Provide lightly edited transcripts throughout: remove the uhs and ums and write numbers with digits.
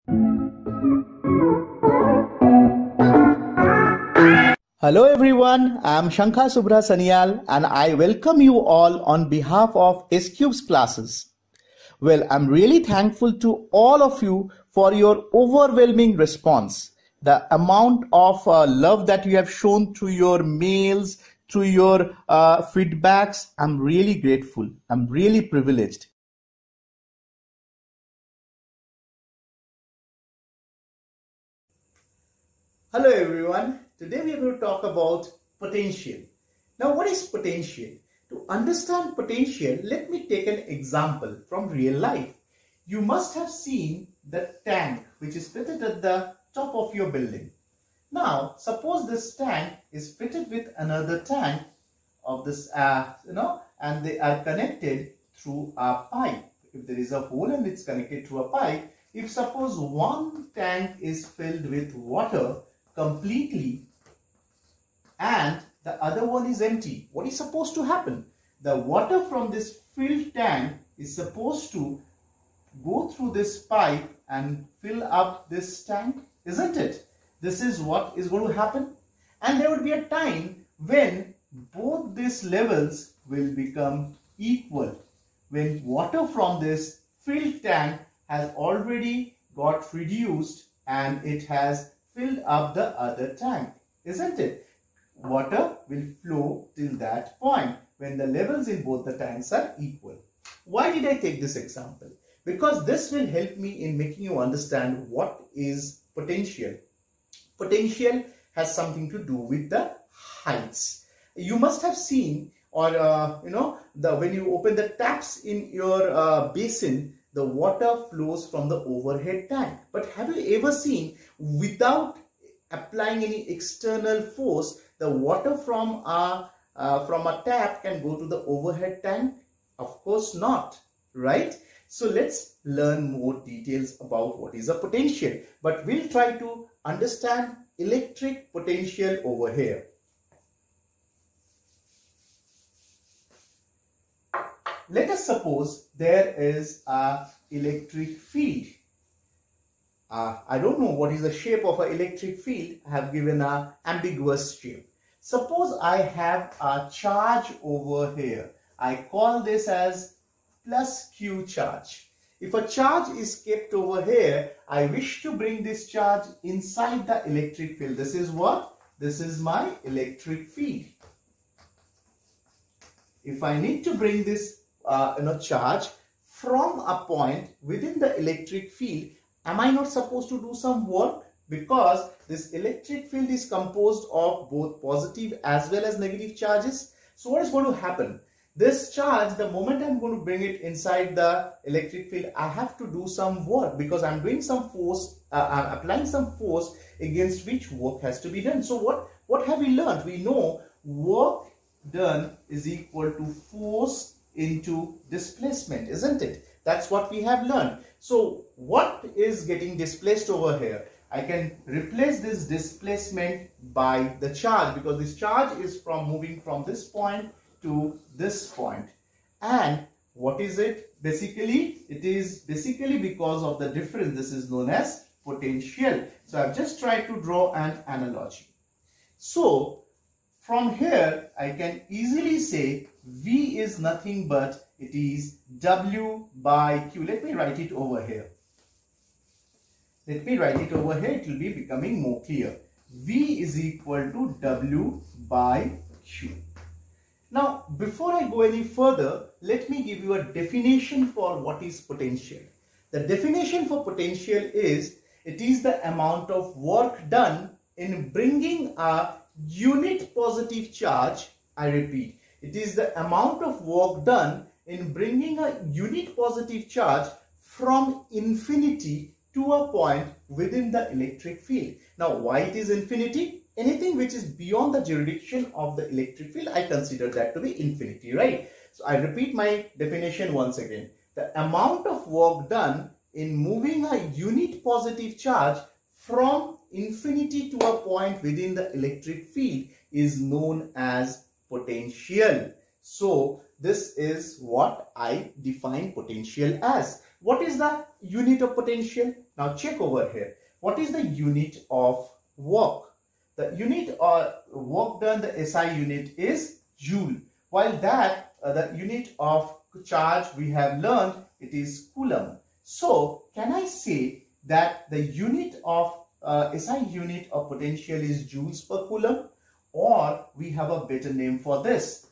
Hello everyone, I am Shankha Subra Sanyal and I welcome you all on behalf of S-Cube's classes. Well, I'm really thankful to all of you for your overwhelming response. The amount of love that you have shown through your mails, through your feedbacks, I'm really grateful. I'm really privileged. Hello everyone. Today we are going to talk about potential. Now what is potential? To understand potential, let me take an example from real life. You must have seen the tank which is fitted at the top of your building. Now suppose this tank is fitted with another tank of this and they are connected through a pipe. If there is a hole and it's connected through a pipe, if suppose one tank is filled with water completely and the other one is empty, what is supposed to happen? The water from this filled tank is supposed to go through this pipe and fill up this tank, isn't it? This is what is going to happen, and there would be a time when both these levels will become equal, when water from this filled tank has already got reduced and it has filled up the other tank, isn't it? Water will flow till that point when the levels in both the tanks are equal. Why did I take this example? Because this will help me in making you understand what is potential. Potential has something to do with the heights. You must have seen, or when you open the taps in your basin, the water flows from the overhead tank. But have you ever seen, without applying any external force, the water from a tap can go to the overhead tank? Of course not, right? So let's learn more details about what is a potential. But we'll try to understand electric potential over here. Let us suppose there is an electric field. I don't know what is the shape of an electric field. I have given an ambiguous shape. Suppose I have a charge over here. I call this as plus Q charge. If a charge is kept over here, I wish to bring this charge inside the electric field. This is what? This is my electric field. If I need to bring this charge from a point within the electric field, am I not supposed to do some work? Because this electric field is composed of both positive as well as negative charges. So what is going to happen? This charge, the moment I'm going to bring it inside the electric field, I have to do some work because I'm doing some force, I'm applying some force against which work has to be done. So what have we learned? We know work done is equal to force into displacement, isn't it? That's what we have learned. So what is getting displaced over here? I can replace this displacement by the charge, because this charge is moving from this point to this point. And what is it? Basically, it is basically because of the difference. This is known as potential. So I've just tried to draw an analogy. So from here, I can easily say V is nothing but it is W by Q. Let me write it over here. Let me write it over here. It will be becoming more clear. V is equal to W by Q. Now, before I go any further, let me give you a definition for what is potential. The definition for potential is, it is the amount of work done in bringing a unit positive charge. I repeat, it is the amount of work done in bringing a unit positive charge from infinity to a point within the electric field. Now, why it is infinity? Anything which is beyond the jurisdiction of the electric field, I consider that to be infinity, right? So I repeat my definition once again. The amount of work done in moving a unit positive charge from infinity to a point within the electric field is known as potential. So this is what I define potential as. What is the unit of potential? Now check over here. What is the unit of work? The unit or work done, the SI unit is joule. While that the unit of charge we have learned, it is coulomb. So can I say that the unit of SI unit of potential is joules per coulomb, or we have a better name for this?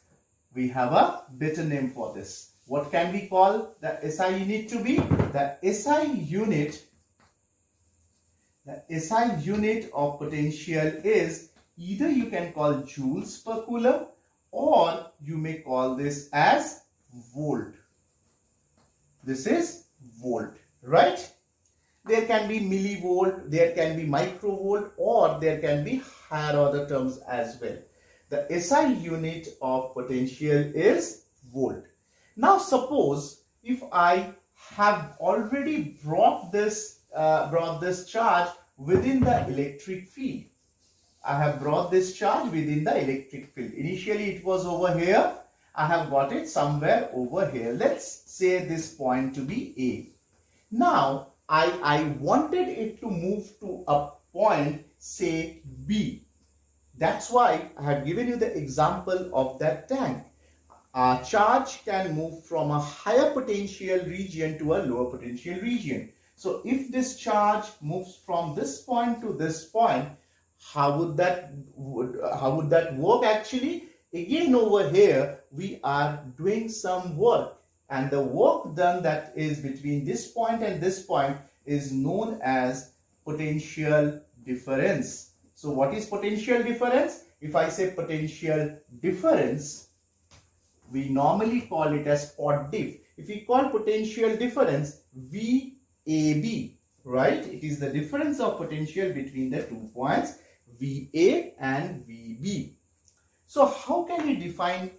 We have a better name for this. What can we call the SI unit to be? The SI unit of potential is either you can call joules per coulomb, or you may call this as volt. This is volt, right? There can be millivolt, there can be microvolt, or there can be higher order terms as well. The SI unit of potential is volt. Now suppose if I have already brought this charge within the electric field. I have brought this charge within the electric field. Initially it was over here. I have got it somewhere over here. Let's say this point to be A. Now I wanted it to move to a point, say B. That's why I have given you the example of that tank. A charge can move from a higher potential region to a lower potential region. So if this charge moves from this point to this point, how would that work actually? Again over here, we are doing some work, and the work done that is between this point and this point is known as potential difference. So what is potential difference? If I say potential difference, we normally call it as pot diff. If we call potential difference VAB, right? It is the difference of potential between the 2 points VA and VB. So how can we define,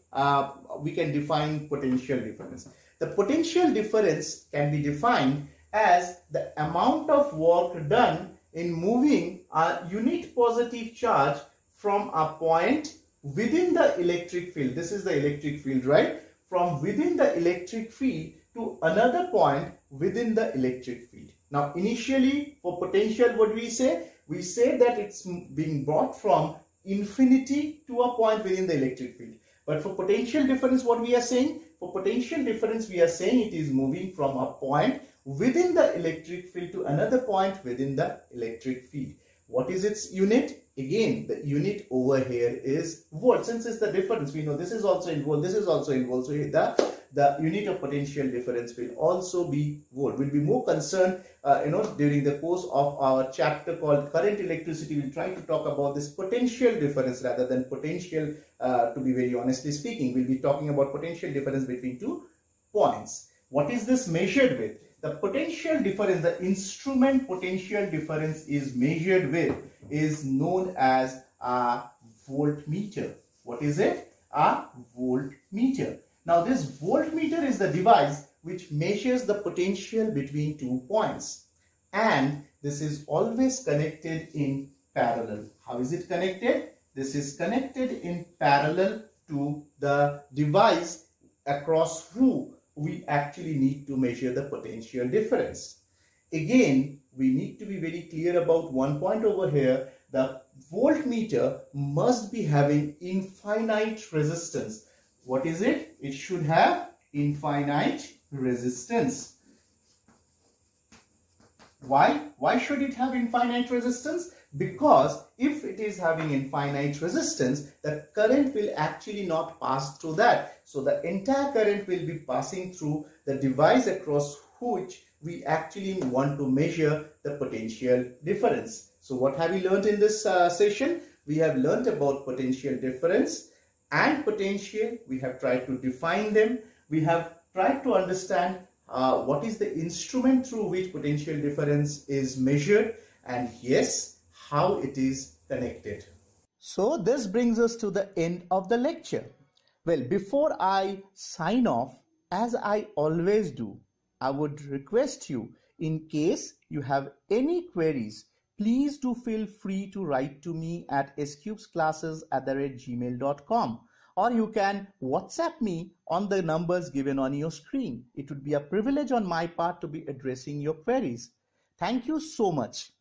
we can define potential difference? The potential difference can be defined as the amount of work done in moving a unit positive charge from a point within the electric field. This is the electric field, right? From within the electric field to another point within the electric field. Now initially for potential, what do we say? We say that it's being brought from infinity to a point within the electric field. But for potential difference, what we are saying? For potential difference, we are saying it is moving from a point within the electric field to another point within the electric field. What is its unit? Again, the unit over here is volt. Since it's the difference, we know this is also in volt, this is also in volt. So the unit of potential difference will also be volt. We'll be more concerned, during the course of our chapter called current electricity. We'll try to talk about this potential difference rather than potential, to be very honestly speaking. We'll be talking about potential difference between 2 points. What is this measured with? The potential difference, the instrument potential difference is measured with, is known as a voltmeter. What is it? A voltmeter. Now this voltmeter is the device which measures the potential between 2 points, and this is always connected in parallel. How is it connected? This is connected in parallel to the device across whom we actually need to measure the potential difference. Again, we need to be very clear about one point over here. The voltmeter must be having infinite resistance. What is it? It should have infinite resistance. Why? Why should it have infinite resistance? Because if it is having infinite resistance, the current will actually not pass through that. So the entire current will be passing through the device across which we actually want to measure the potential difference. So what have we learned in this session? We have learned about potential difference and potential. We have tried to define them. We have tried to understand what is the instrument through which potential difference is measured, and yes, how it is connected. So this brings us to the end of the lecture. Well, before I sign off, as I always do, I would request you, in case you have any queries, please do feel free to write to me at scubesclasses@gmail.com, or you can WhatsApp me on the numbers given on your screen. It would be a privilege on my part to be addressing your queries. Thank you so much.